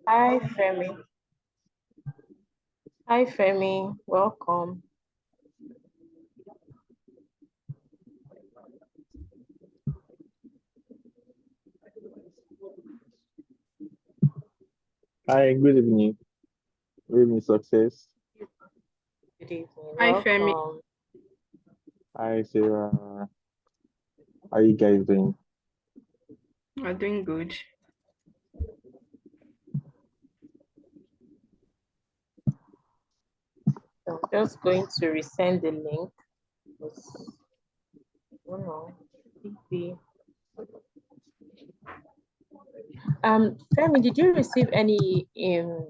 Hi, Femi. Hi, Femi. Welcome. Hi, good evening. Good evening, success. Good evening. Hi, Femi. Welcome. Hi, Sarah. How you guys doing? We're doing good. So I'm just going to resend the link. Because, I don't know. Femi, did you receive any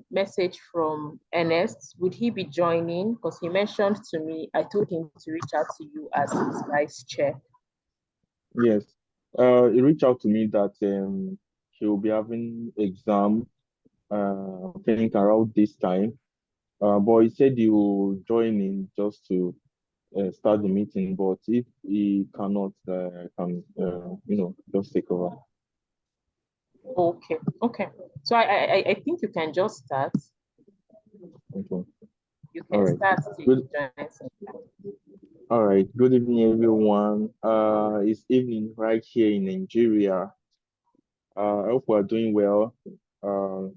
message from Ernest? Would he be joining? Because he mentioned to me, I told him to reach out to you as his vice chair. Yes. He reached out to me that he will be having exam, I think around this time. But he said he will join in just to start the meeting. But if he cannot, can just take over. Okay, okay. So I think you can just start. Okay. You All can right. start to Good. join. All right. Good evening, everyone. It's evening right here in Nigeria. I hope we're doing well. Uh,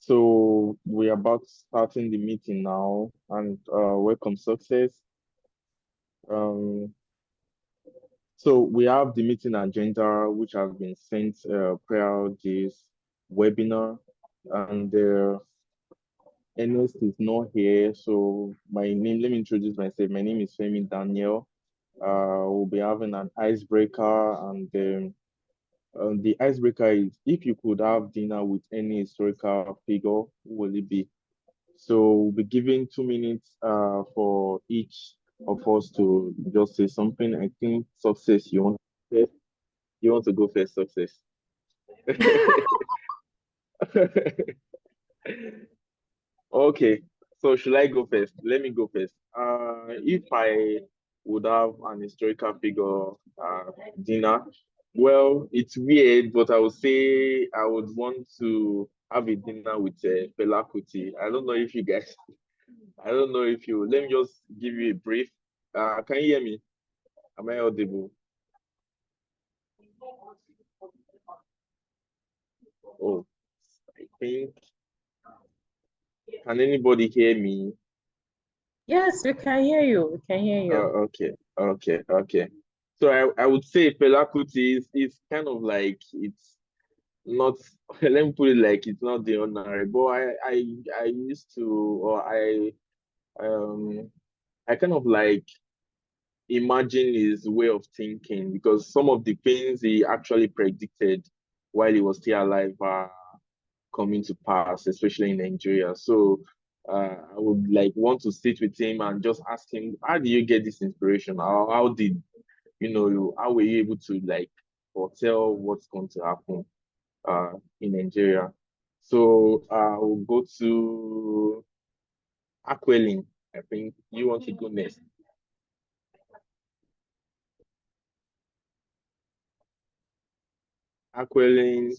so we're about starting the meeting now, and welcome success. Um, so we have the meeting agenda, which has been sent prior this webinar, and Ernest is not here. So my name, let me introduce myself. My name is Femi Daniel. We'll be having an icebreaker, and the icebreaker is if you could have dinner with any historical figure, who will it be? So we'll be giving 2 minutes for each of us to just say something. I think success, you want to go first, success. Okay, so should I go first? Let me go first. If I would have an historical figure dinner, well, it's weird, but I would say I would want to have a dinner with Fela Kuti. I don't know if you guys, I don't know if you, let me just give you a brief. Can you hear me? Am I audible? Oh, I think, can anybody hear me? Yes, we can hear you. We can hear you. Okay. So I would say Fela Kuti is kind of like it's not let me put it like it's not the honorary, but I used to or um I kind of like imagine his way of thinking because some of the things he actually predicted while he was still alive are coming to pass, especially in Nigeria. So I would like want to sit with him and just ask him, how do you get this inspiration? How did how were you able to like foretell what's going to happen in Nigeria? So we'll go to Aquelin. I think you want to go next. Aquelin,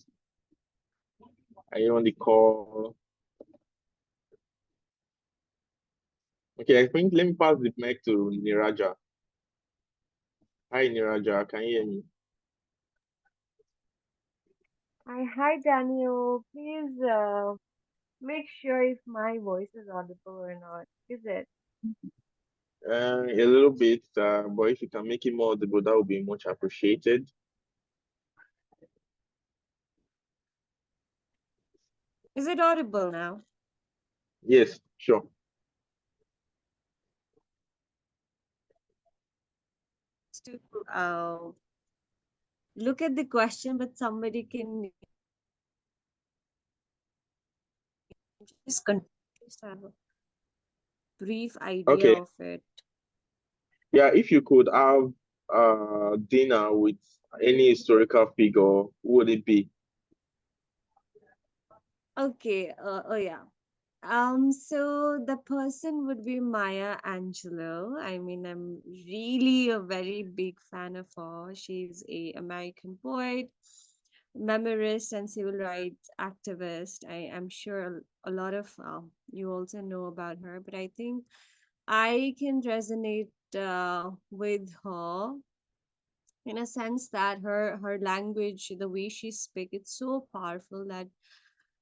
are you on the call? Okay, I think let me pass the mic to Niraja. Hi, Niraja, can you hear me? Hi, Daniel. Please make sure if my voice is audible or not. Is it? A little bit, but if you can make it more audible, that would be much appreciated. Is it audible now? Yes, sure. To look at the question, but somebody can just have a brief idea Okay. of it. Yeah, if you could have dinner with any historical figure, who would it be? Okay. Oh yeah. So the person would be Maya Angelou. I mean, I'm really a very big fan of her. She's a American poet. memorist and civil rights activist. I'm sure a lot of you also know about her, but I think I can resonate with her in a sense that her language, the way she speaks, it's so powerful that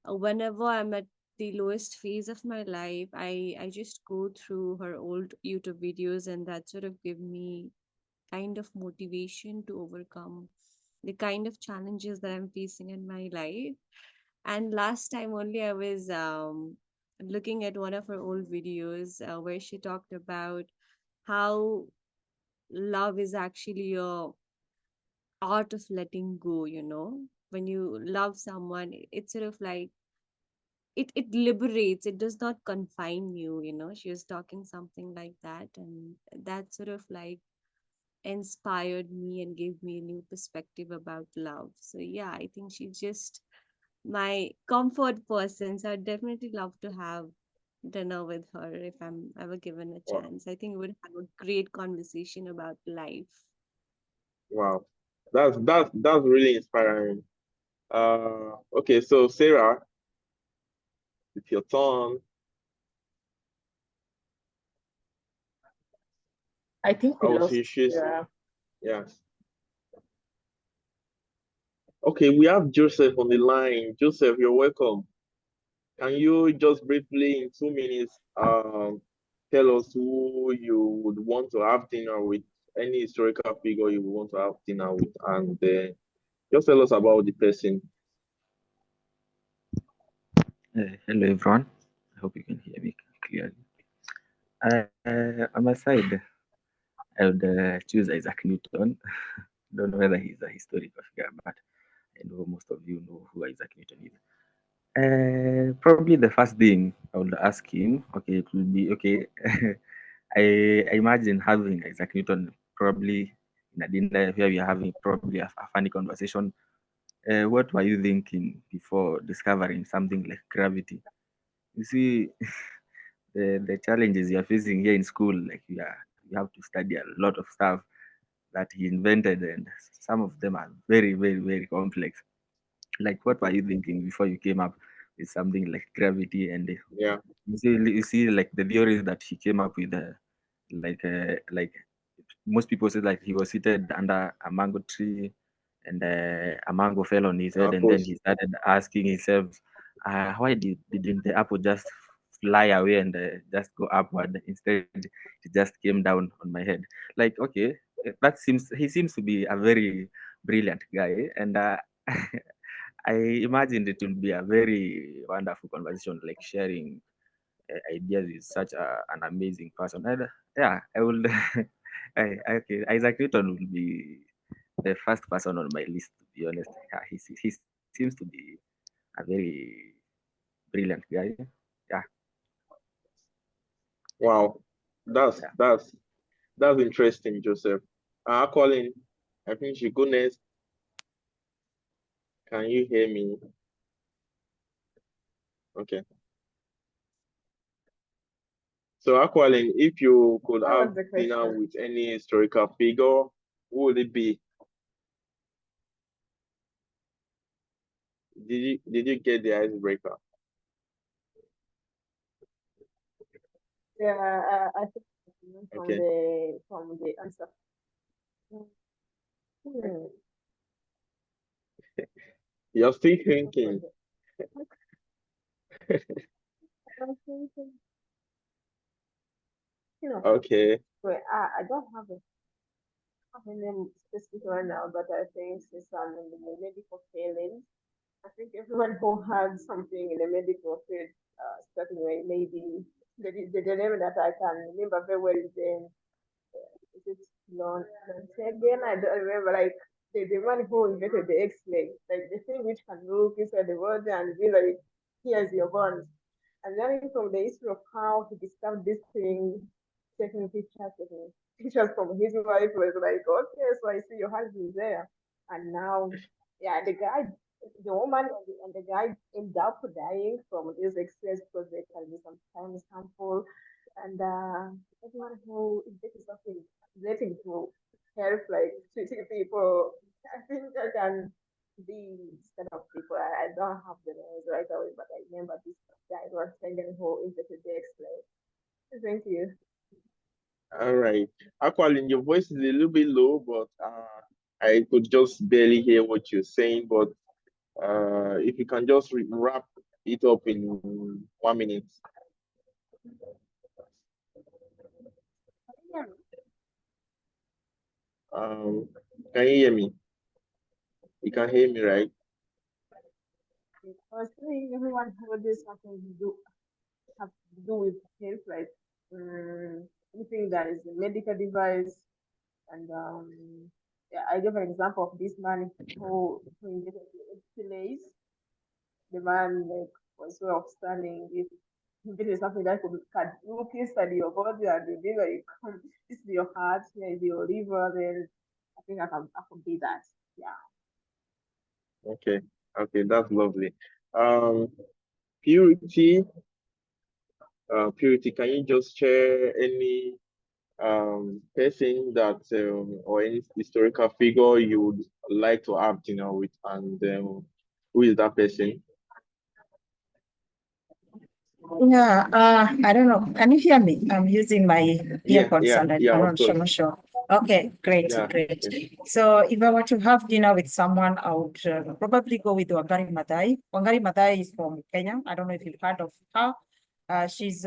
whenever I'm at the lowest phase of my life, I just go through her old YouTube videos, and that sort of give me kind of motivation to overcome the kind of challenges that I'm facing in my life. And last time only I was looking at one of her old videos where she talked about how love is actually a art of letting go, when you love someone, it's sort of like it liberates, it does not confine you, she was talking something like that, and that sort of like inspired me and gave me a new perspective about love. So yeah, I think she's just my comfort person. So I'd definitely love to have dinner with her if I'm ever given a Wow. chance. I think we would have a great conversation about life. Wow. That's really inspiring. Okay, so Sarah, it's your turn. I think we Oh, lost. so she's Yeah. yes. Okay, we have Joseph on the line. Joseph, you're welcome. Can you just briefly, in 2 minutes, tell us who you would want to have dinner with, any historical figure you would want to have dinner with, and just tell us about the person. Hello everyone. I hope you can hear me clearly. On my side, I would choose Isaac Newton. Don't know whether he's a historical figure, but I know most of you know who Isaac Newton is. Probably the first thing I would ask him, okay, it will be okay. I imagine having Isaac Newton probably in a dinner where we are having probably a funny conversation. What were you thinking before discovering something like gravity? You see, the challenges you're facing here in school, like you have to study a lot of stuff that he invented, and some of them are very, very, very complex. Like, what were you thinking before you came up with something like gravity? And Yeah, you see, like the theories that he came up with, like most people say like he was seated under a mango tree, and a mango fell on his head, and then apples. he started asking himself, why didn't the apple just fly away and just go upward? Instead it just came down on my head. Like, okay, that seems he seems to be a very brilliant guy, and I imagined it will be a very wonderful conversation, like sharing ideas with such an amazing person. And yeah, I will. Okay, Isaac Newton will be the first person on my list. To be honest, yeah, he seems to be a very brilliant guy. Yeah, Wow, that's yeah. that's that's interesting, Joseph. Colin, I think you go next. Can you hear me? Okay. So, Colin, if you could What have was the dinner question? with any historical figure, who would it be? Did you get the icebreaker? Yeah, I think from Okay. the answer. Hmm. You're still What was thinking. it? I was thinking, you know, Okay. wait, I don't have a name specific right now, but I think since I'm in the medical field, I think everyone who has something in the medical field, certainly maybe the name that I can remember very well is is it again? I don't remember. Like the one who invented the X-ray, like the thing which can look inside the body and be like, here's your bones. And learning from the history of how he discovered this thing, taking pictures from his wife was like, okay, so I see your husband there. And now, yeah, the woman and the guy end up dying from these X-rays because they can be sometimes harmful. And everyone who is getting something relating to health, like treating people, I think I can these kind of people. I don't have the names right away, but I remember this guy was telling who invented the explain. Thank you. All right. Actually, your voice is a little bit low, but I could just barely hear what you're saying. But if you can just wrap it up in 1 minute. Yeah, Can you hear me? You can hear me, right? I was saying everyone who does something to do have to do with health, like anything that is a medical device. And yeah, I give an example of this man who invented the X-rays. The man like was way of standing. If this is something that could can look inside your body and the liver, you come this is your heart, here is your liver, then I think I can be that. Yeah. Okay. Okay, that's lovely. Um, Purity, Purity, can you just share any person that or any historical figure you would like to have dinner with, and who is that person? Yeah, I don't know. Can you hear me? I'm using my earpods and Yeah, I'm of not course. sure. Okay, great, Yeah. great. So if I were to have dinner with someone, I would probably go with Wangari Maathai. Wangari Maathai is from Kenya. I don't know if you've heard of her. She's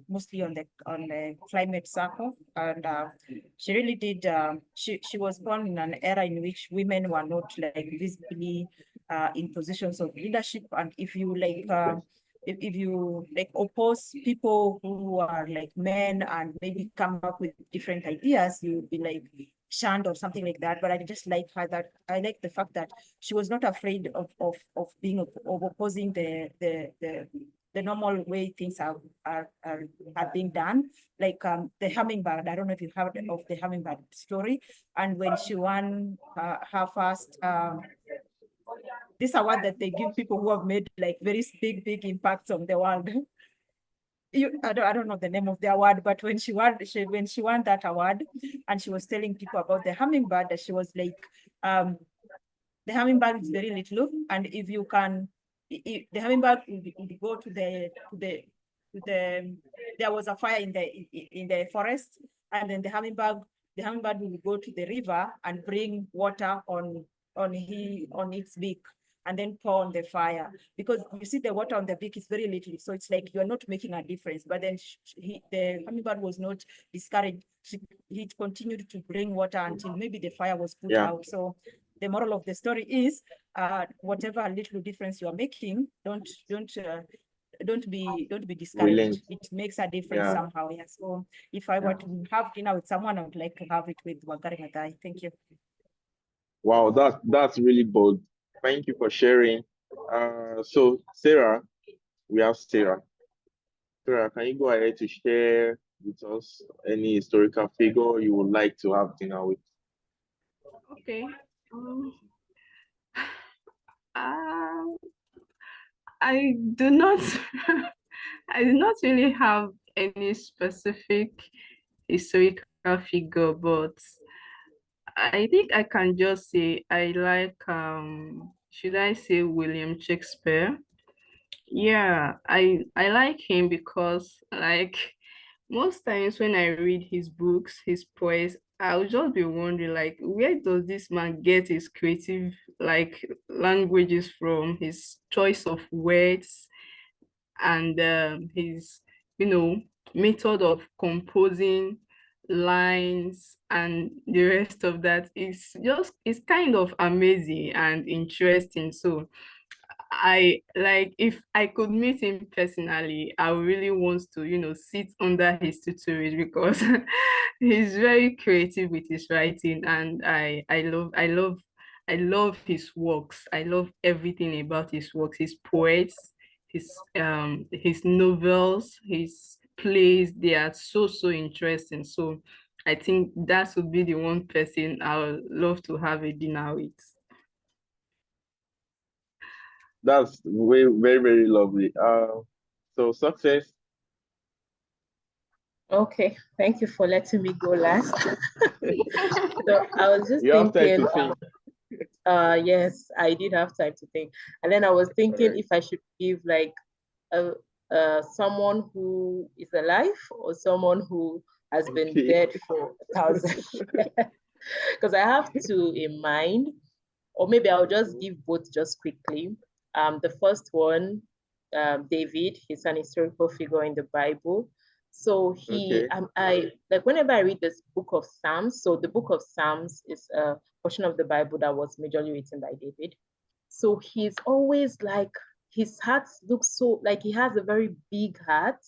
mostly on the climate circle, and she really did. She was born in an era in which women were not like visibly in positions of leadership, and if you like. If you like oppose people who are like men and maybe come up with different ideas, you'll be like shunned or something like that. But I just like her that I like the fact that she was not afraid of being of opposing the normal way things are being done. Like the hummingbird. I don't know if you heard of the hummingbird story. And when she won her first this award that they give people who have made like very big impacts on the world. I don't know the name of the award, but when she won that award, and she was telling people about the hummingbird, that she was like, the hummingbird is very little, and if you can, the hummingbird would go there was a fire in the forest, and then the hummingbird will go to the river and bring water on its beak and then pour on the fire, because you see the water on the beak is very little, so it's like you're not making a difference. But then the hummingbird was not discouraged. He continued to bring water until maybe the fire was put Yeah. out. So the moral of the story is, whatever little difference you are making, don't be discouraged. Brilliant. It makes a difference Yeah. somehow. Yeah. So if I were to have dinner with someone, I would like to have it with Wangari Maathai. Thank you. Wow, that's really bold. Thank you for sharing. So Sarah, we have Sarah. Sarah, can you go ahead to share with us any historical figure you would like to have dinner with? Okay. Um, I do not I do not really have any specific historical figure, but I think I can just say I like should I say William Shakespeare? Yeah, I like him because like most times when I read his books, his poems, I'll just be wondering like where does this man get his creative like languages from, his choice of words and his you know method of composing lines and the rest of that is just it's kind of amazing and interesting. So I like if I could meet him personally, I would really want to, sit under his tutelage because he's very creative with his writing and I love his works. I love everything about his works, his poets, his novels, his plays, they are so interesting. So I think that would be the one person I would love to have a dinner with. That's very, very lovely. So success. Okay, thank you for letting me go last. So I was just You have time thinking, to think. Yes, I did have time to think. And then I was All thinking right. if I should give like a someone who is alive or someone who has been Okay. dead for 1,000 years. Because I have two in mind, or maybe I'll just give both just quickly. The first one, David, he's an historical figure in the Bible. So Okay. I like whenever I read this book of Psalms. So the book of Psalms is a portion of the Bible that was majorly written by David. So he's always like his heart looks so like he has a very big heart,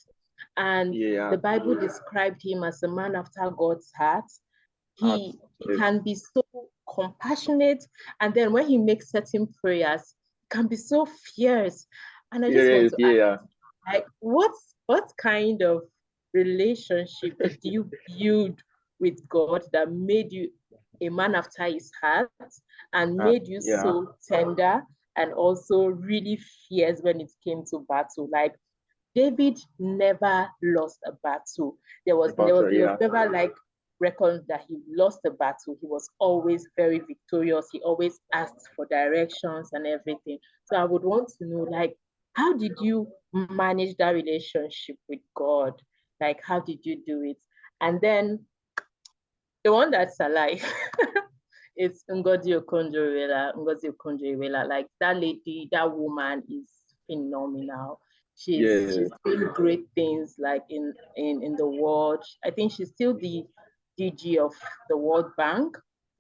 and the Yeah. Bible described him as a man after God's heart. At He yes. can be so compassionate, and then when he makes certain prayers, he can be so fierce. And I just want Yes. to ask, Yeah. like, what kind of relationship did you build with God that made you a man after his heart and made you Yeah. so tender and also really fierce when it came to battle? Like David never lost a battle. About He was yeah. never like reckoned that he lost a battle. He was always very victorious. He always asked for directions and everything. So I would want to know, like, how did you manage that relationship with God? Like, how did you do it? And then the one that's alive, it's Ngozi Okonjo-Iweala. Like that lady, that woman is phenomenal. Yeah. She's doing great things like in the world. I think she's still the DG of the World Bank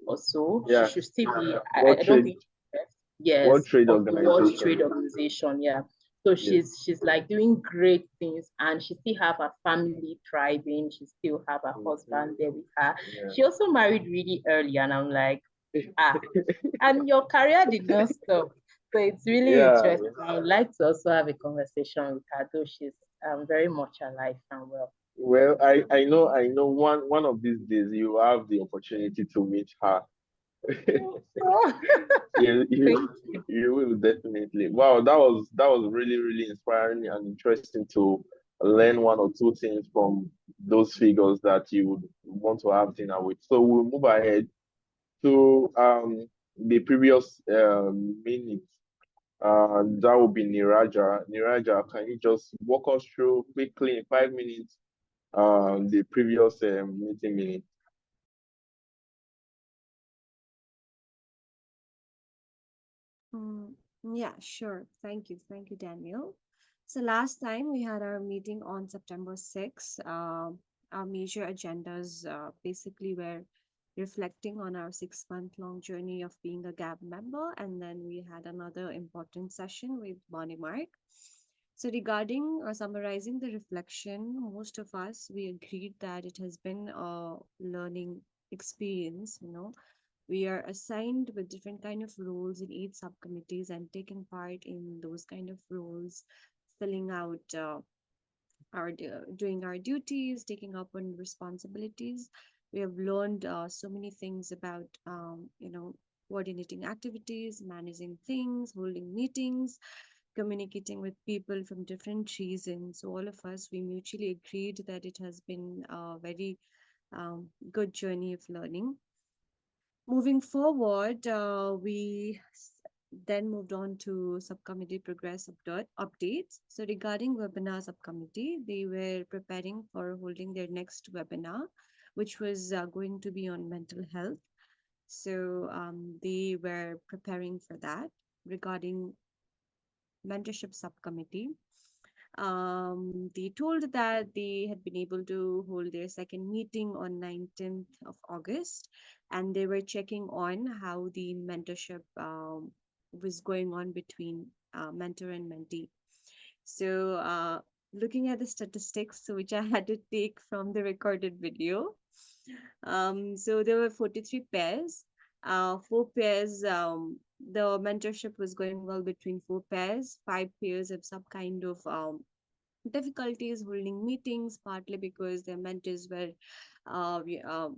or so. She Yeah. should still be. World I don't Trade think she left. Yes, World Trade of the World Organization. Trade Organization. Yeah. So Yes. she's like doing great things, and she still have her family thriving. She still have her husband there with her. Yeah. She also married really early, and I'm like, ah, and your career did not stop. So it's really Yeah. interesting. I would like to also have a conversation with her, though she's very much alive and well. Well, I know one of these days you have the opportunity to meet her. Oh, Yeah, thank you. you will definitely. Wow, that was really really inspiring and interesting to learn one or two things from those figures that you would want to have dinner with. So we'll move ahead to the previous minute. That will be Niraja. Niraja, can you just walk us through quickly in 5 minutes the previous meeting minute? Mm, yeah, sure. Thank you. Thank you, Daniel. So last time we had our meeting on September 6th. Our major agendas basically were reflecting on our 6-month-long journey of being a GAB member, and then we had another important session with Bonnie Mark. So regarding summarizing the reflection, most of us we agreed that it has been a learning experience. We are assigned with different kind of roles in each subcommittees and taking part in those kind of roles, filling out doing our duties, taking up on responsibilities. We have learned so many things about coordinating activities, managing things, holding meetings, communicating with people from different regions. So all of us we mutually agreed that it has been a very good journey of learning. Moving forward, then moved on to subcommittee progress updates. So regarding webinar subcommittee, they were preparing for holding their next webinar, which was going to be on mental health. So they were preparing for that. Regarding mentorship subcommittee, they told that they had been able to hold their second meeting on 19th of August, and they were checking on how the mentorship was going on between mentor and mentee. So, looking at the statistics, so which I had to take from the recorded video, so there were 43 pairs. Four pairs, the mentorship was going well between four pairs. Five pairs have some kind of difficulties holding meetings, partly because their mentors uh, we- uh,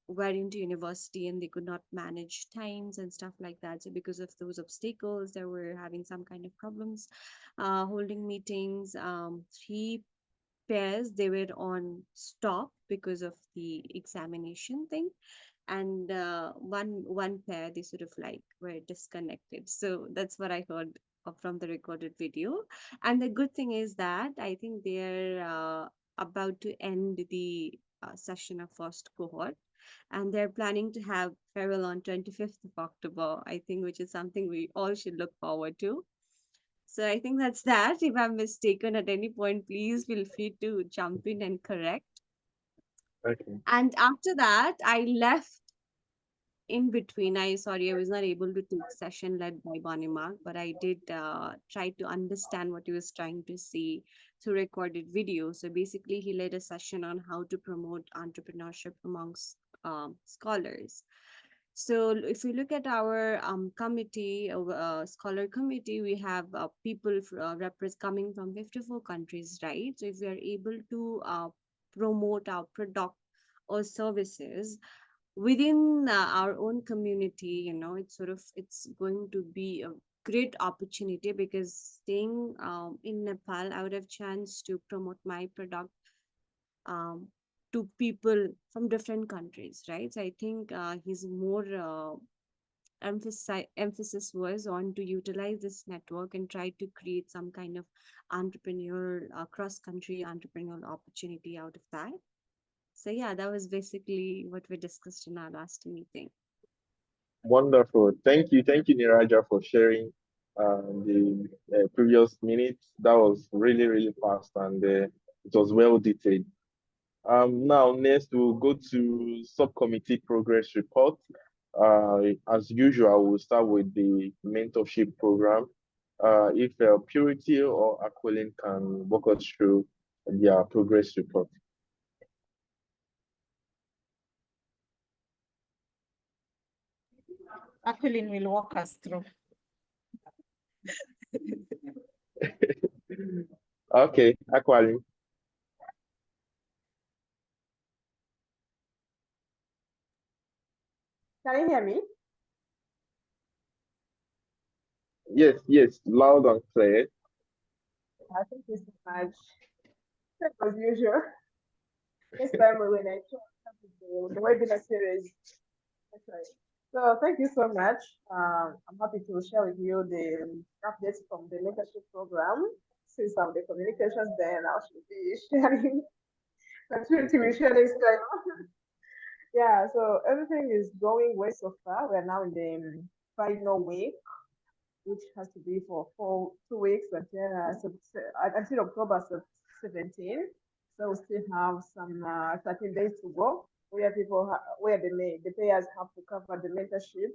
were into university and they could not manage times and stuff like that. So because of those obstacles, they were having some kind of problems holding meetings. Three pairs they were on stop because of the examination thing, and one pair they sort of like were disconnected. So that's what I heard from the recorded video. And the good thing is that I think they're about to end the session of first cohort, and they're planning to have farewell on 25th of October, I think, which is something we all should look forward to. So I think that's that. If I'm mistaken at any point, please feel free to jump in and correct. Okay. And after that, I left in between. I was not able to take session led by Bonnie Mark, but I did try to understand what he was trying to say through recorded video. So basically, he led a session on how to promote entrepreneurship amongst scholars. So if we look at our committee, scholar committee, we have people coming from 54 countries, right? So if we are able to promote our product or services within our own community, it's going to be a great opportunity, because staying in Nepal, I would have chance to promote my product um, to people from different countries, right? So I think his more emphasis was on to utilize this network and try to create some kind of entrepreneur cross country entrepreneurial opportunity out of that. So yeah, that was basically what we discussed in our last meeting. Wonderful. Thank you, Niraja, for sharing the previous minutes. That was really, really fast, and it was well detailed. Now, next we'll go to subcommittee progress report. As usual, we'll start with the mentorship program. If Purity or Aquilin can walk us through their progress report. Aquilin will walk us through. Okay, Aquilin. Can you hear me? Yes, loud and clear. I think it's much as usual. This time when I the webinar series. That's right. So thank you so much. I'm happy to share with you the updates from the mentorship program. Since I'm the communications, then I should be sharing. Continue to be sharing this time. Yeah, so everything is going well so far. We're now in the final week, which has to be for 2 weeks until until October 17. So we still have some 13 days to go, where where the players have to cover the mentorship.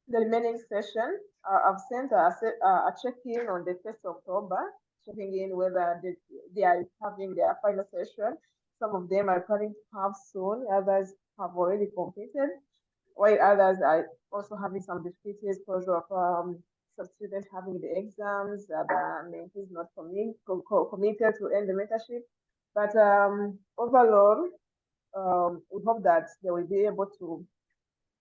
The remaining session, I've sent a check-in on the 1st October, checking in whether they are having their final session. Some of them are planning to have soon, others have already completed, while others are also having some difficulties because of some students having the exams, the mentees not committed to end the mentorship. But overall, we hope that they will be able to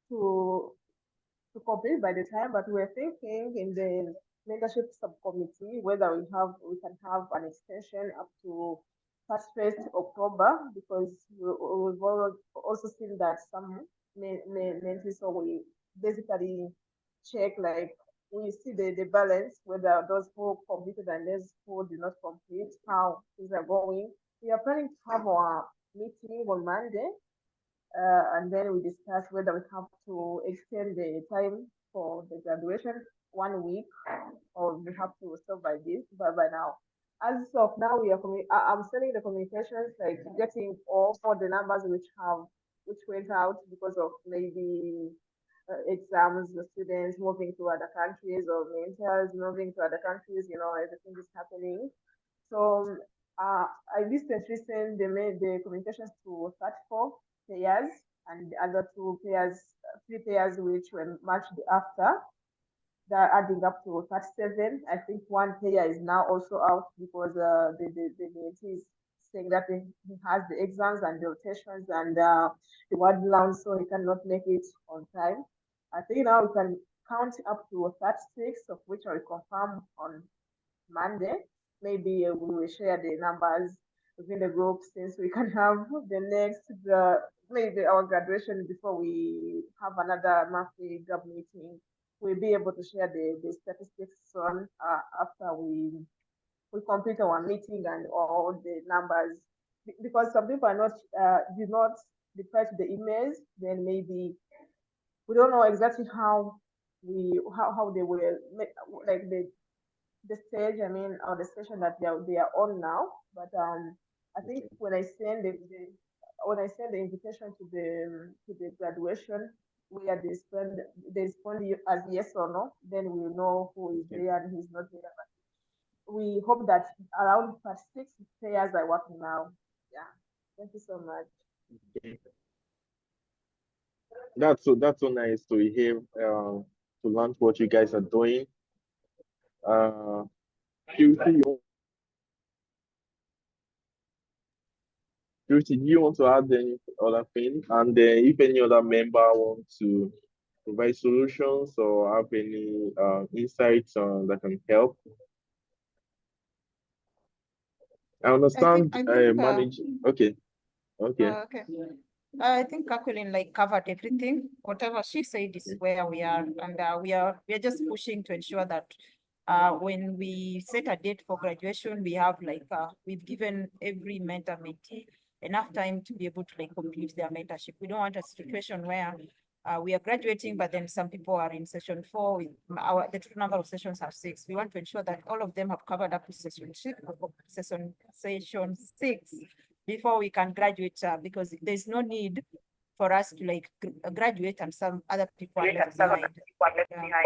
to complete by the time, but we're thinking in the mentorship subcommittee whether we can have an extension up to 1st October, because we've also seen that some mentees, so we basically check, like, we see the balance, whether those who completed and those who did not complete, how things are going. We are planning to have our meeting on Monday, and then we discuss whether we have to extend the time for the graduation 1 week, or we have to stop by this. But by now, as of now, I'm sending the communications, like getting all for the numbers which went out because of maybe exams, the students moving to other countries, or mentors moving to other countries. Everything is happening. So I recently sent the communications to 34 players, and the other two players, 3 players which were matched after. They're adding up to 37. I think one player is now also out because the mentee is saying that he has the exams and the rotations and the word round, so he cannot make it on time. I think now we can count up to 36, of which I will confirm on Monday. Maybe we will share the numbers within the group, since we can have the maybe our graduation before we have another monthly GAB meeting, we'll be able to share the statistics on after we complete our meeting and all the numbers. Because some people are not do not reply to the emails, then maybe we don't know exactly how they will make, like the stage, I mean, or the station that they are on now. But I think Okay. when I send when I send the invitation to the graduation, where they respond as yes or no, then we know who is Okay. there and who's not there. But we hope that around 36 players are working now. Yeah. Thank you so much. Okay. That's so nice to hear, to learn what you guys are doing. Uh, Purity, Purity, do you want to add any other thing? And if any other member want to provide solutions or have any insights that can help. I understand I think, manage. Okay, okay, okay. I think Kakulin like covered everything. Whatever she said is where we are, and we are just pushing to ensure that when we set a date for graduation, we have like we've given every mentor mentee enough time to be able to like complete their mentorship. We don't want a situation where we are graduating, but then some people are in session 4. The total number of sessions are 6. We want to ensure that all of them have covered up to session 6 before we can graduate, because there's no need for us to like graduate and some other people are left behind. Yeah.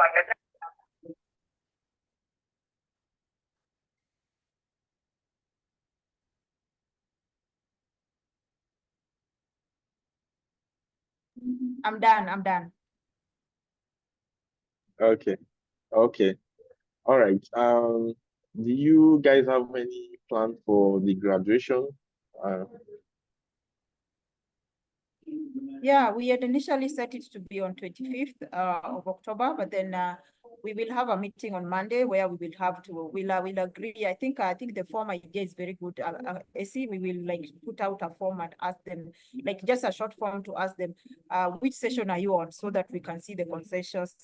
I'm done. okay, okay. All right. Do you guys have any plan for the graduation? Uh, Yeah, we had initially set it to be on 25th of October, but then we will have a meeting on Monday where we will have to, we'll agree. I think the form idea is very good. AC, we will like put out a form and ask them, like just a short form to ask them, which session are you on, so that we can see the consensus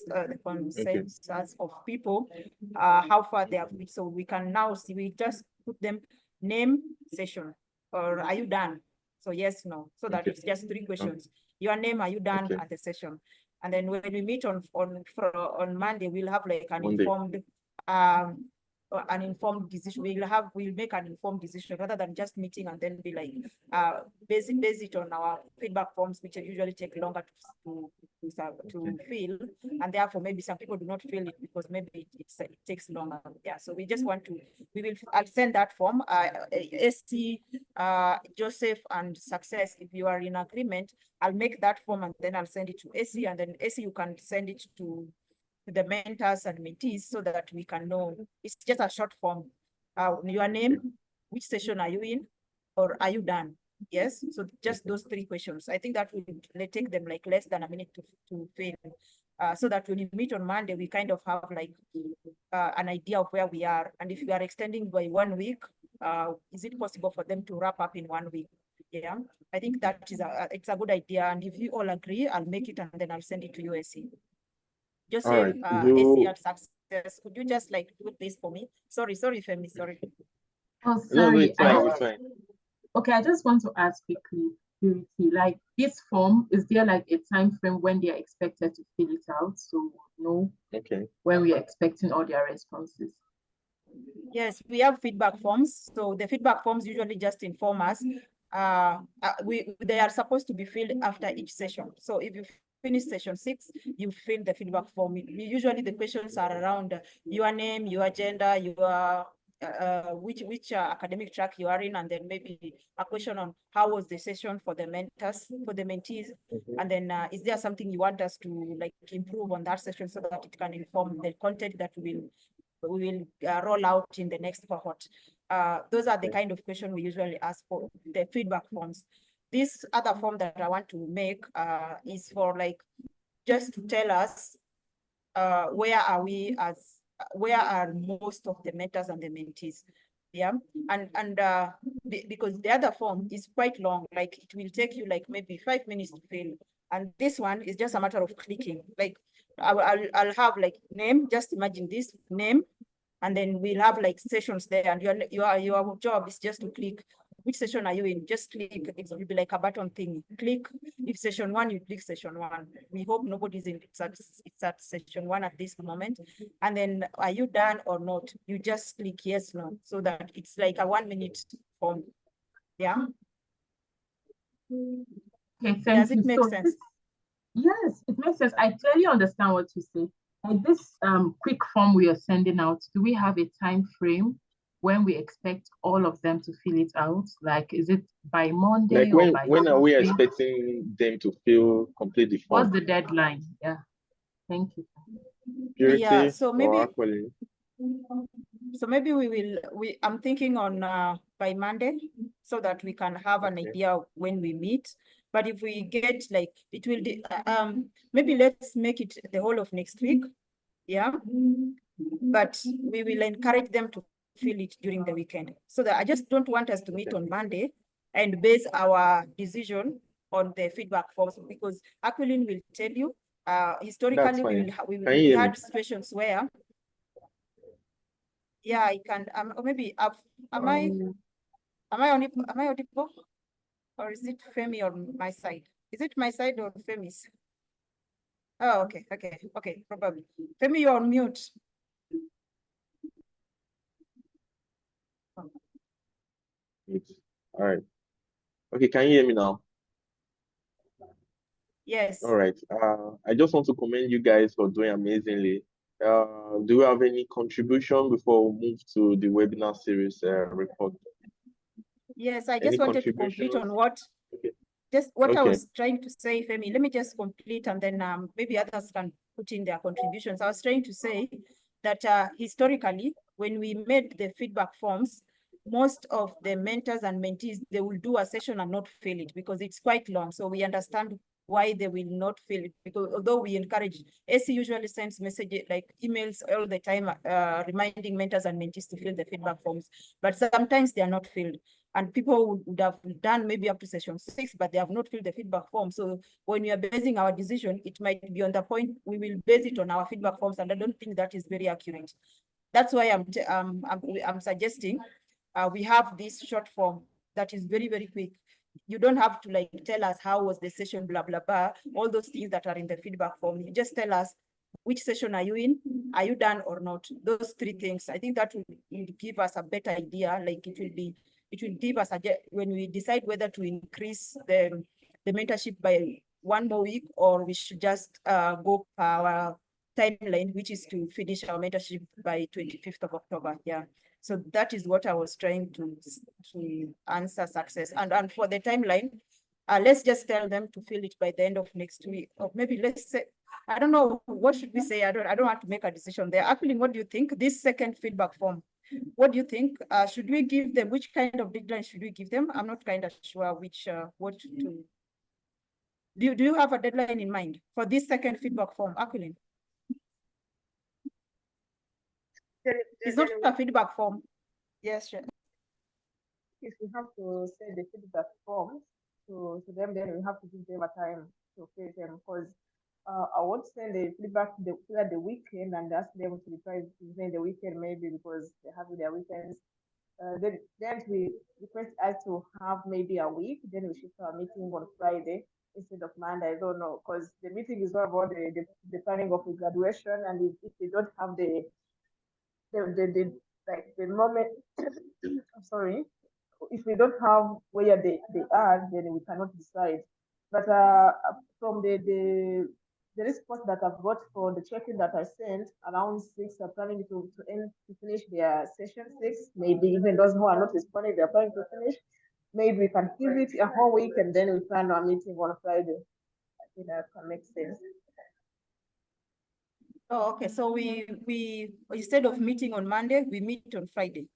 of people, how far they have reached. So we can now see, we just put them name, session, or are you done? So yes, no, so that okay, it's just 3 questions. Your name, are you done okay. at the session? And then when we meet on Monday, we'll have like Monday. an informed decision. We'll make an informed decision rather than just meeting and then be like base it on our feedback forms, which usually take longer to fill, and therefore maybe some people do not fill it because maybe it takes longer. Yeah, so we just want to, I'll send that form. SC, Joseph and Success, if you are in agreement, I'll make that form and then I'll send it to AC, and then AC, you can send it to the mentors and mentees so that we can know. It's just a short form. Your name, which session are you in, or are you done? Yes, so just those 3 questions. I think that will take them like less than a minute to fill. So that when you meet on Monday, we kind of have like an idea of where we are. And if we are extending by 1 week, is it possible for them to wrap up in 1 week? Yeah, I think that is it's a good idea. And if you all agree, I'll make it and then I'll send it to USC. All Joseph, right. AC at Success, could you just like do this for me? Sorry, Femi, sorry. Oh, No, sorry. it's fine. It's fine. Okay, I just want to ask quickly, Purity, like this form, is there like a time frame when they are expected to fill it out? So know Okay. when we are expecting all their responses. Yes, we have feedback forms. So the feedback forms usually just inform us. They are supposed to be filled after each session. So if you finish session 6, you fill the feedback form. Usually the questions are around your name, your gender, your which academic track you are in, and then maybe a question on how was the session for the mentors, for the mentees, and then is there something you want us to like improve on that session so that it can inform the content that we will roll out in the next cohort. Those are the kind of questions we usually ask for the feedback forms. This other form that I want to make is for like just to tell us where are most of the mentors and the mentees. Yeah, and because the other form is quite long, like it will take you like maybe 5 minutes to fill, and this one is just a matter of clicking. Like I'll have like name, just imagine this name, and then we'll have like sessions there, and your job is just to click which session are you in. Just click. It will be like a button thing. Click. If session 1, you click session 1. We hope nobody's in it's at session 1 at this moment. And then are you done or not? You just click yes, no, so that it's like a 1-minute form. Yeah. Okay, Does thank it you. make So sense? yes, it makes sense. I clearly understand what you say. Like this quick form we are sending out, do we have a time frame when we expect all of them to fill it out? Like, is it by Monday Like or by when are we Tuesday? expecting them to fill complete the What's form? the deadline? Yeah, thank you. Yeah, Purity so or maybe Aqualine? I'm thinking on by Monday, so that we can have an Okay. idea when we meet. But if we get like, it will maybe let's make it the whole of next week. Yeah, but we will encourage them to fill it during the weekend, so that I just don't want us to meet on Monday and base our decision on the feedback forms, because Aquilin will tell you That's historically fine. we Can you hear me? had situations where, yeah, I can or maybe am I audible, or is it Femi on my side? Is it my side or Femi's? Oh, okay, probably. Femi, you're on mute. All right. Okay, can you hear me now? Yes. All right. I just want to commend you guys for doing amazingly. Do you have any contribution before we move to the webinar series report? Yes, I Any just wanted to complete contributions? on what Okay. just what I Okay. was trying to say, Femi. Let me just complete, and then maybe others can put in their contributions. I was trying to say that historically, when we made the feedback forms, most of the mentors and mentees, they will do a session and not fill it because it's quite long. So we understand why they will not fill it, because although we encourage, AC usually sends messages like emails all the time, reminding mentors and mentees to fill the feedback forms, but sometimes they are not filled. And people would have done maybe up to session 6, but they have not filled the feedback form. So when we are basing our decision, it might be on the point, we will base it on our feedback forms, and I don't think that is very accurate. That's why I'm suggesting we have this short form that is very, very quick. You don't have to like tell us how was the session, blah, blah, blah, all those things that are in the feedback form. You just tell us which session are you in, are you done or not? Those 3 things. I think that will give us a better idea. Like it will give us when we decide whether to increase the mentorship by 1 more week, or we should just go per our timeline, which is to finish our mentorship by 25th of October. Yeah. So that is what I was trying to answer success. And for the timeline, let's just tell them to fill it by the end of next week, or maybe let's say, I don't know, what should we say? I don't want to make a decision there. Actually, what do you think? This second feedback form, what do you think? Should we give them, which kind of deadline should we give them? I'm not kind of sure which, what to do. Do you have a deadline in mind for this second feedback form, Aquilin? It's not a feedback form. Yes, sure. If we have to send the feedback forms to them, then we have to give them a time to fill them, because I won't send the feedback at the weekend and ask them to reply within the weekend, maybe because they have their weekends. Then we request us to have maybe a week, then we shift our meeting on Friday instead of Monday. I don't know, because the meeting is all about the planning of the graduation, and if they don't have the like the moment, I'm sorry, if we don't have where they are, then we cannot decide. But from the response that I've got for the check-in that I sent, around 6 are planning to finish their session 6. Maybe even those who are not responding, they're planning to finish. Maybe we can give it a whole week and then we plan our meeting on Friday. I think that can make sense. Oh, okay. So we instead of meeting on Monday, we meet on Friday.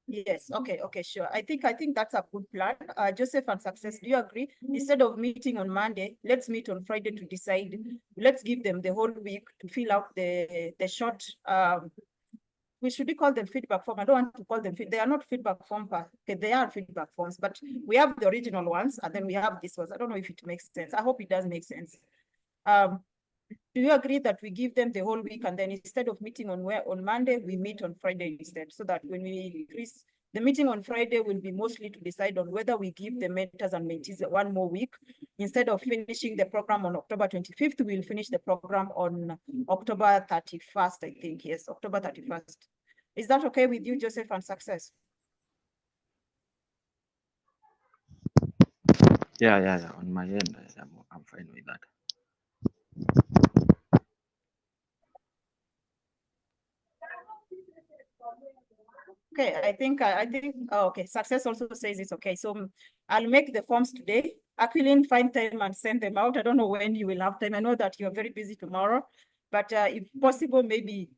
Yes. Okay. Sure. I think that's a good plan. Joseph and Success, do you agree? Instead of meeting on Monday, let's meet on Friday to decide. Let's give them the whole week to fill out the short we should call them feedback form. I don't want to call them, they are not feedback form, okay, they are feedback forms, but we have the original ones and then we have these ones. I don't know if it makes sense. I hope it does make sense. Do you agree that we give them the whole week and then instead of meeting on Monday, we meet on Friday instead, so that when we increase the meeting on Friday will be mostly to decide on whether we give the mentors and mentees one more week. Instead of finishing the program on October 25th, we'll finish the program on October 31st, I think. Yes, October 31st. Is that okay with you, Joseph, and Success? Yeah. On my end, I'm fine with that. Okay, I think, oh, okay, Success also says it's okay. So I'll make the forms today. Aquilin, find time and send them out. I don't know when you will have time. I know that you're very busy tomorrow, but if possible, maybe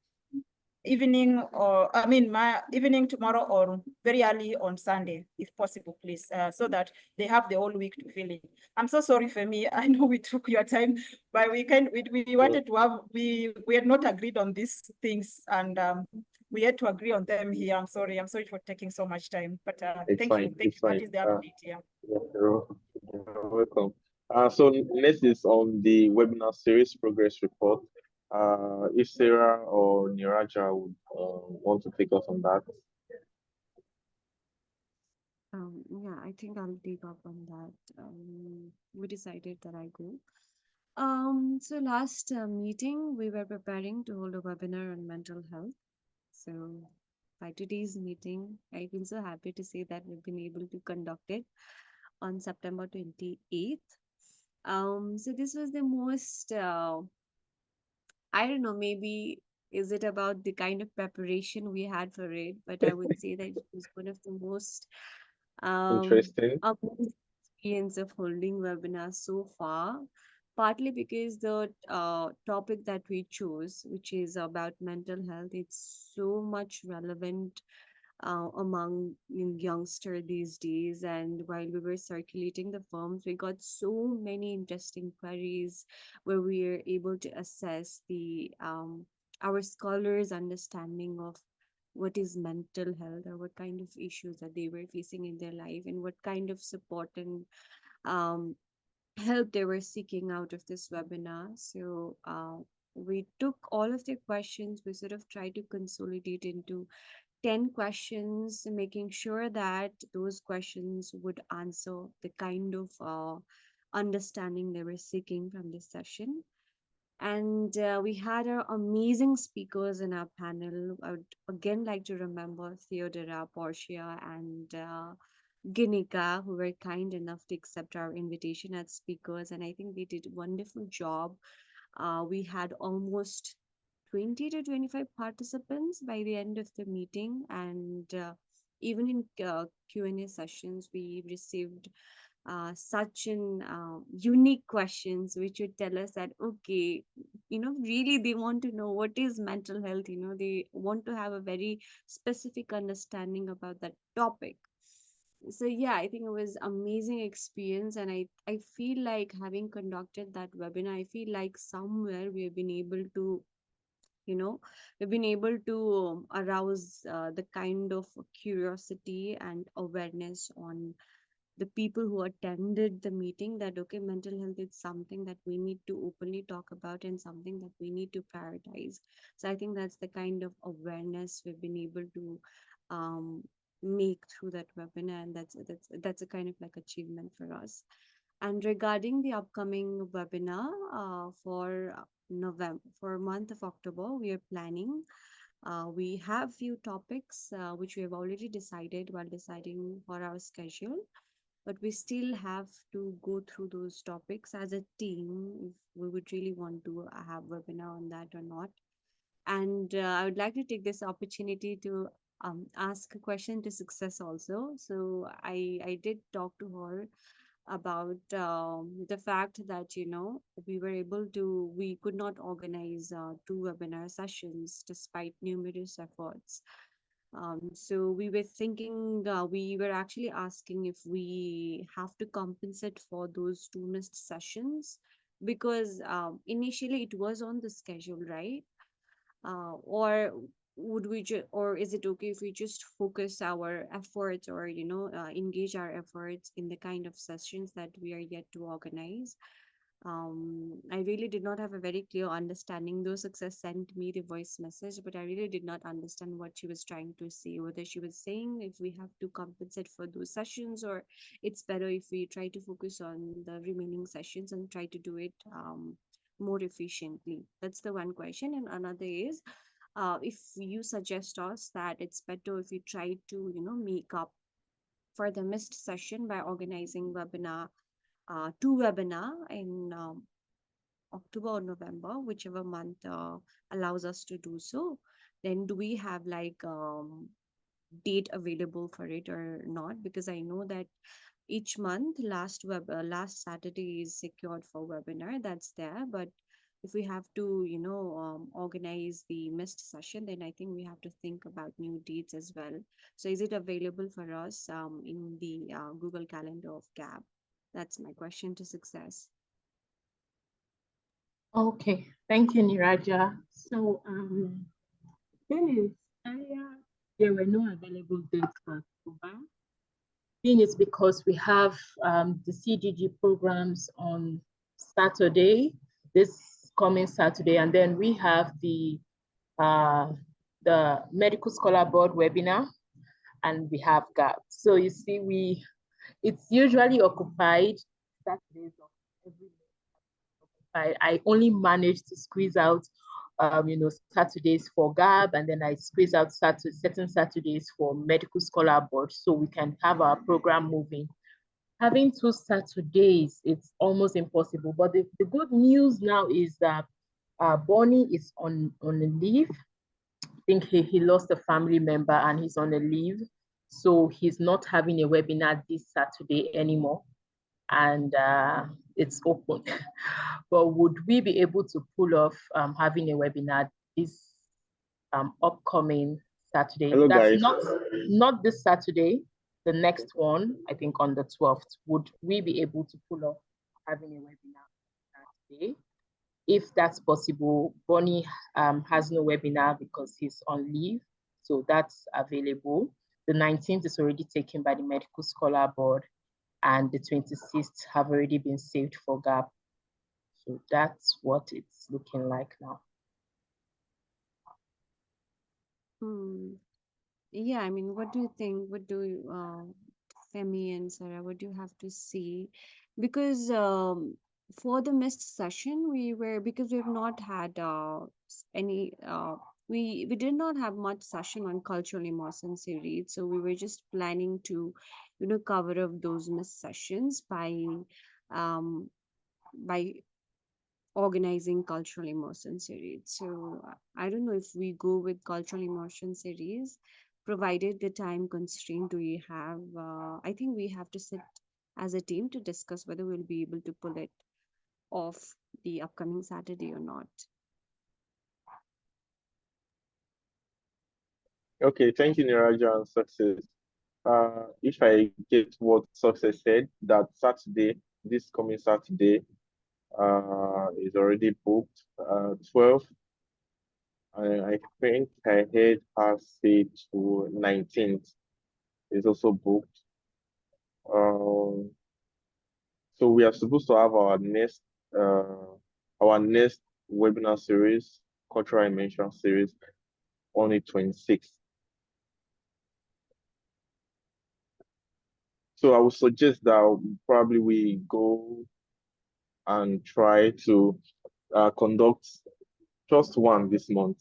evening or, I mean, my evening tomorrow or very early on Sunday, if possible, please, so that they have the whole week to fill in. I'm so sorry for me. I know we took your time, but we wanted to have, we had not agreed on these things and we had to agree on them here. I'm sorry for taking so much time, but It's thank you. fine. Thank It's you. That fine. is the update, yeah. Yeah, you're welcome. So next is on the webinar series progress report. If Sarah or Niraja would want to take us on that. Yeah, I think I'll take up on that. We decided that I go. So last meeting, we were preparing to hold a webinar on mental health. So by today's meeting, I feel so happy to say that we've been able to conduct it on September 28th. So this was the most, I don't know, maybe is it about the kind of preparation we had for it, but I would say that it was one of the most Interesting. amazing experience of holding webinars so far, partly because the topic that we chose, which is about mental health, it's so much relevant among youngster these days. And while we were circulating the forms, we got so many interesting queries where we are able to assess the our scholars' understanding of what is mental health or what kind of issues that they were facing in their life and what kind of support and um, help they were seeking out of this webinar. So we took all of their questions, we sort of tried to consolidate into 10 questions, making sure that those questions would answer the kind of understanding they were seeking from this session. And we had our amazing speakers in our panel. I would again like to remember Theodora, Portia, and Ginika, who were kind enough to accept our invitation as speakers. And I think they did a wonderful job. We had almost 20 to 25 participants by the end of the meeting. And even in Q&A sessions, we received such an unique questions which would tell us that okay, really they want to know what is mental health. They want to have a very specific understanding about that topic. So yeah, I think it was amazing experience, and I feel like having conducted that webinar, I feel like somewhere we have been able to you know we've been able to arouse the kind of curiosity and awareness on the people who attended the meeting, that okay, mental health is something that we need to openly talk about and something that we need to prioritize. So I think that's the kind of awareness we've been able to um, make through that webinar, and that's a kind of like achievement for us. And regarding the upcoming webinar for November, for month of October, we are planning. We have few topics which we have already decided while deciding for our schedule, but we still have to go through those topics as a team if we would really want to have webinar on that or not. And I would like to take this opportunity to ask a question to Success also. So I did talk to her about the fact that we could not organize two webinar sessions despite numerous efforts. So we were thinking, we were actually asking if we have to compensate for those two missed sessions, because initially it was on the schedule, right? Or would we just, or is it okay if we just focus our efforts, or engage our efforts in the kind of sessions that we are yet to organize? I really did not have a very clear understanding, though Success sent me the voice message, but I really did not understand what she was trying to say, whether she was saying if we have to compensate for those sessions, or it's better if we try to focus on the remaining sessions and try to do it more efficiently. That's the one question. And another is, if you suggest us that it's better if we try to, make up for the missed session by organizing two webinar in October or November, whichever month allows us to do so. Then do we have like date available for it or not? Because I know that each month last Saturday is secured for webinar. That's there, but if we have to, organize the missed session, then I think we have to think about new dates as well. So is it available for us in the Google Calendar of GAB? That's my question to Success. Okay, thank you, Niraja. So, then there were no available dates for October. Being it's because we have the CGG programs on Saturday, this coming Saturday, and then we have the Medical Scholar Board webinar, and we have GAP. So you see, it's usually occupied Saturdays of every month. I only managed to squeeze out Saturdays for GAB, and then I squeeze out certain Saturdays for Medical Scholar Board, so we can have our program moving. Having 2 Saturdays, it's almost impossible. But the good news now is that Bonnie is on a leave. I think he lost a family member and he's on a leave. So he's not having a webinar this Saturday anymore. And it's open. But would we be able to pull off having a webinar this upcoming Saturday? Hello, That's guys. not this Saturday, the next one, I think on the 12th. Would we be able to pull off having a webinar Saturday? If that's possible, Bonnie has no webinar because he's on leave, so that's available. The 19th is already taken by the Medical Scholar Board, and the 26th have already been saved for GAP. So that's what it's looking like now. Yeah, I mean, what do you think? What do you, Femi and Sarah, what do you have to see? Because for the missed session, because we have not had any, we did not have much session on cultural immersion series, so we were just planning to, cover up those missed sessions um, by organizing cultural immersion series. So I don't know if we go with cultural immersion series, provided the time constraint we have. I think we have to sit as a team to discuss whether we'll be able to pull it off the upcoming Saturday or not. Okay, thank you, Niraja and Success. If I get what Success said, that Saturday, this coming Saturday, is already booked. 12. I think I heard her say to 19th is also booked. So we are supposed to have our next webinar series, cultural immersion series, on the 26th. So I would suggest that probably we go and try to conduct just one this month,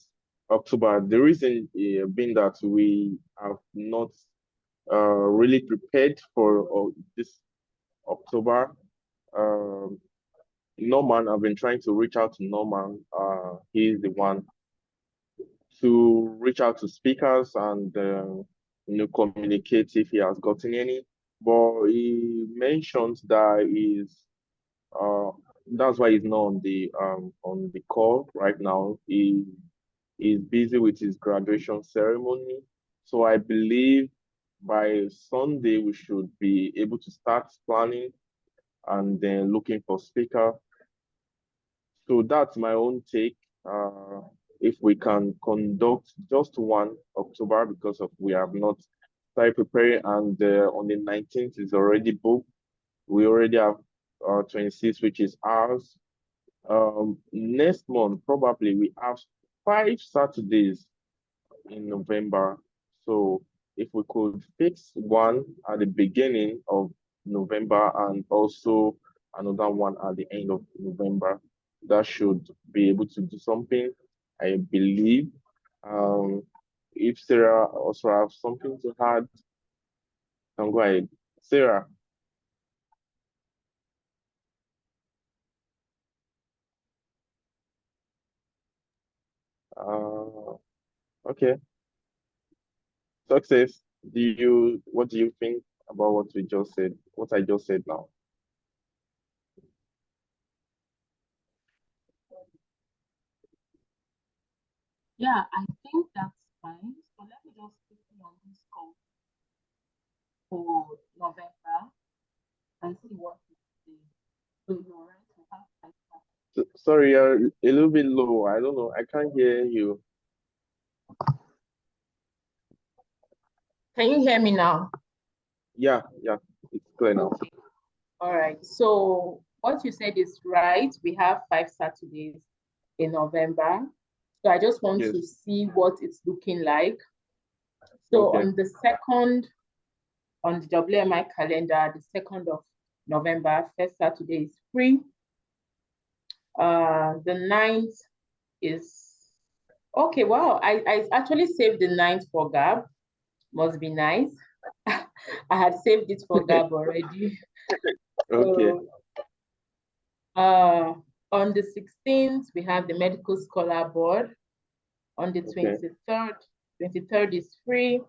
October. The reason being that we have not really prepared for this October. Norman, I've been trying to reach out to Norman. He's the one to reach out to speakers and communicate if he has gotten any. But he mentions that that's why he's not on the call right now. He is busy with his graduation ceremony. So I believe by Sunday we should be able to start planning and then looking for speaker. So that's my own take. if we can conduct just one October because of we have not started preparing, and on the 19th is already booked. We already have 26, which is ours. Next month probably we have 5 Saturdays in November. So if we could fix one at the beginning of November and also another one at the end of November, that should be able to do something, I believe. Um, if Sarah also have something to add, can go ahead. Sarah. Okay. Success. What do you think about what we just said? What I just said now? Yeah, I think that's fine. So let me just quickly on this call for November and see what it says. So you're right, we have 5 Saturdays. Sorry, you're a little bit low. I don't know. I can't hear you. Can you hear me now? Yeah, it's clear now. Okay. All right. So what you said is right. We have 5 Saturdays in November. So I just want Yes. to see what it's looking like. So Okay. on the 2nd, on the WMI calendar, the 2nd of November, first Saturday is free. The 9th is okay. Wow, I actually saved the 9th for GAB. Must be nice. I had saved it for GAB already. Okay. So, on the 16th, we have the Medical Scholar Board. On the Okay. 23rd is free.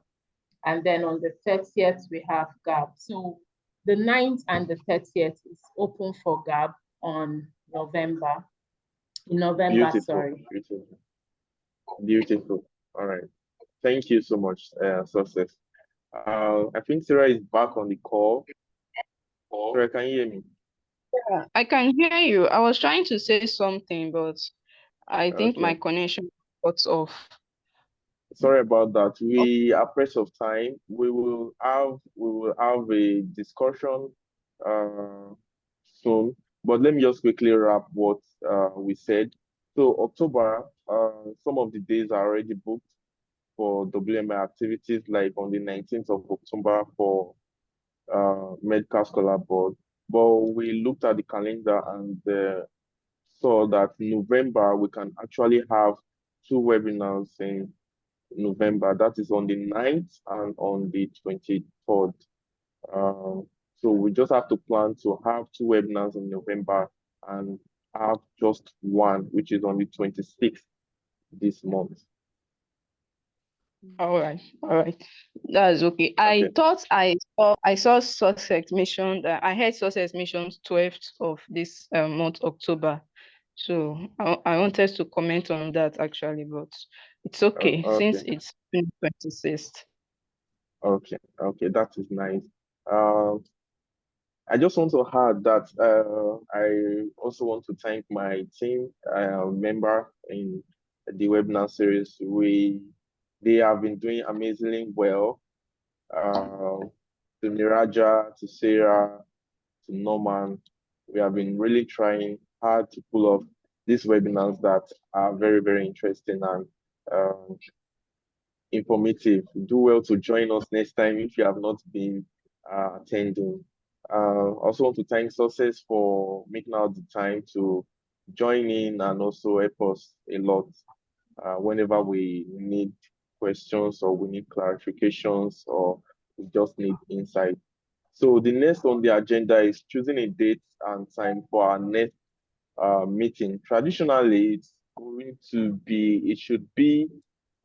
And then on the 30th, we have GAB. So the 9th and the 30th is open for GAB on November. In November, Beautiful. sorry. Beautiful. All right. Thank you so much, Success. I think Sarah is back on the call. Sarah, can you hear me? Yeah, I can hear you. I was trying to say something, but I think my Okay. connection got off. Sorry about that. We are pressed of time. We will have a discussion soon. But let me just quickly wrap what we said. So October, some of the days are already booked for WMI activities, like on the 19th of October for Medical Scholar Board. But we looked at the calendar and saw that November we can actually have two webinars in November. That is on the 9th and on the 23rd. So we just have to plan to have two webinars in November and have just one, which is on the 26th this month. All right. That's okay. I Okay. thought I saw Sussex mentioned I heard Sussex mentioned 12th of this month, October. So I wanted to comment on that actually, but it's okay since Okay. it's 26th. Okay. That is nice. I just want to add that I also want to thank my team member in the webinar series. They have been doing amazingly well. To Niraja, to Sarah, to Norman, we have been really trying hard to pull off these webinars that are very, very interesting and informative. Do well to join us next time if you have not been attending. Also want to thank Success for making out the time to join in and also help us a lot whenever we need questions or we need clarifications or we just need insight. So the next on the agenda is choosing a date and time for our next meeting. Traditionally, it should be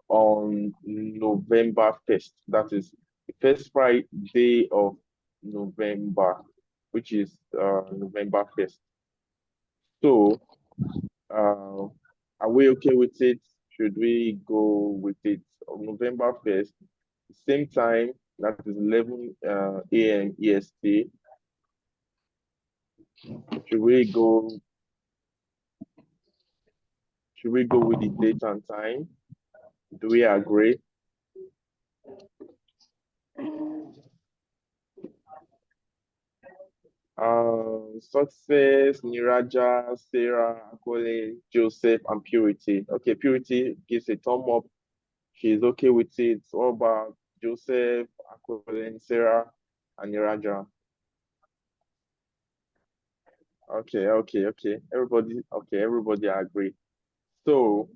on November 1st. That is the first Friday of November, which is November 1st. So, are we okay with it? Should we go with it on November 1st? Same time, that is 11 a.m. EST. Should we go Should we go with the date and time? Do we agree? Success, Niraja, Sarah, Akole, Joseph, and Purity. Okay, Purity gives a thumb up. She's okay with it. What about Joseph, Akole, Sarah, and Niraja? Okay. Everybody agree. So,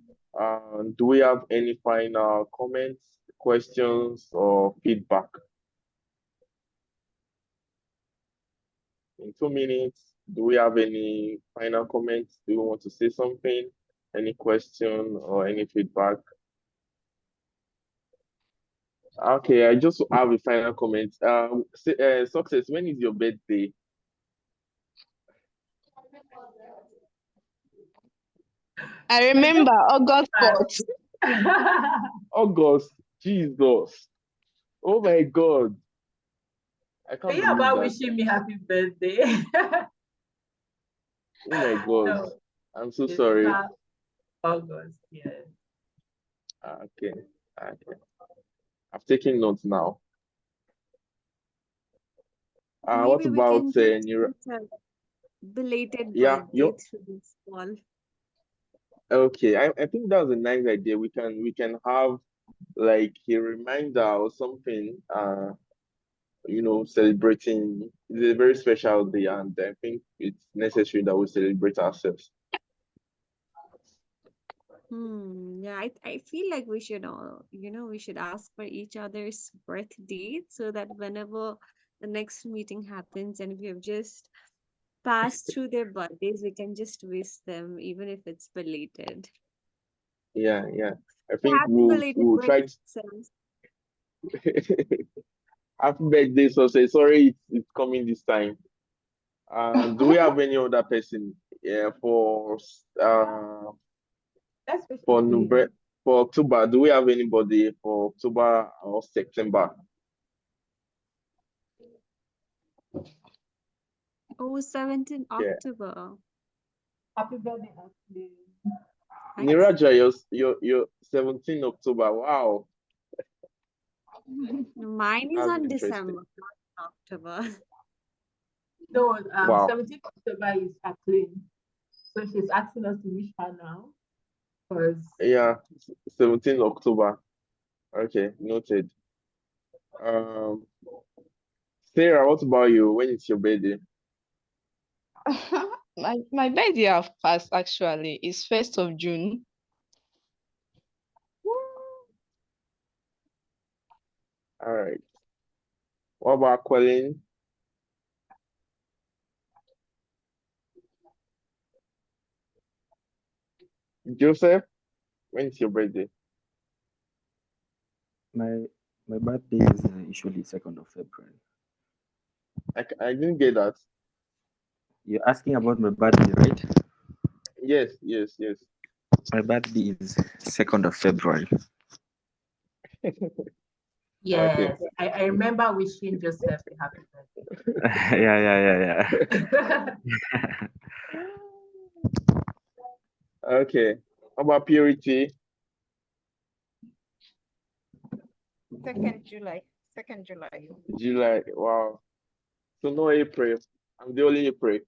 do we have any final comments, questions, or feedback? In 2 minutes, do we have any final comments? Do you want to say something? Any question or any feedback? Okay, I just have a final comment. Success, when is your birthday? I remember August 4th. August. Jesus. Oh my God. I Are can't you believe about that. wishing me happy birthday? Oh my God. No, I'm so it's sorry. not August, yes. Okay. I've taken notes now. What Maybe we about can just Nira? wish a belated Yeah, birthday through this call. okay. I think that's a nice idea. We can have like a reminder or something, celebrating. It's a very special day, and I think it's necessary that we celebrate ourselves. Yeah, I feel like we should all, we should ask for each other's birth date so that whenever the next meeting happens and we have just passed through their birthdays, we can just wish them, even if it's belated. Yeah. I think Happy we'll belated we'll try birthday, to. Sam. Happy birthday, so say sorry, it's coming this time. Do we have any other person? Yeah, for Especially November, for October. Do we have anybody for October or September? Oh, 17 Yeah. October. happy birthday, Ashley. Thanks. Niraja, you're 17 October. Wow, Mine is that's on interesting. December, not October. No, Wow. 17th October is Kathleen. So she's asking us to wish her now. Because Yeah, 17 October. Okay, noted. Um, Sarah, what about you? When is your birthday? My birthday have passed actually. It's 1st of June. All right. What about Colin? Joseph, when is your birthday? My birthday is usually 2nd of February. I didn't get that. You're asking about my birthday, right? Yes. My birthday is 2nd of February. Okay. yes, I remember wishing Joseph a happy birthday. Yeah. Okay. How about Purity? 2nd July. 2nd July. July. Wow. So no April. I'm the only April.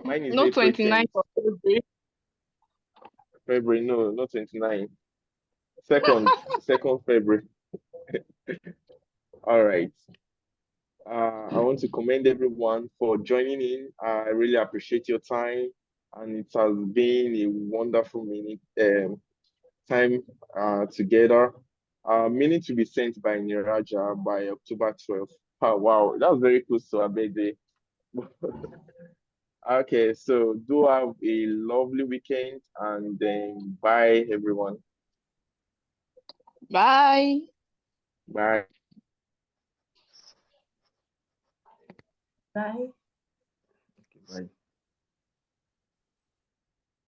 Mine is No April 29th 10th. of February. February, no, not 29. Second February. All right. I want to commend everyone for joining in. I really appreciate your time, and it has been a wonderful time together. Meaning to be sent by Niraja by October 12th. Oh, wow, that was very close to our birthday. Okay, so do have a lovely weekend, and then bye, everyone. Bye. Bye. Bye. Bye.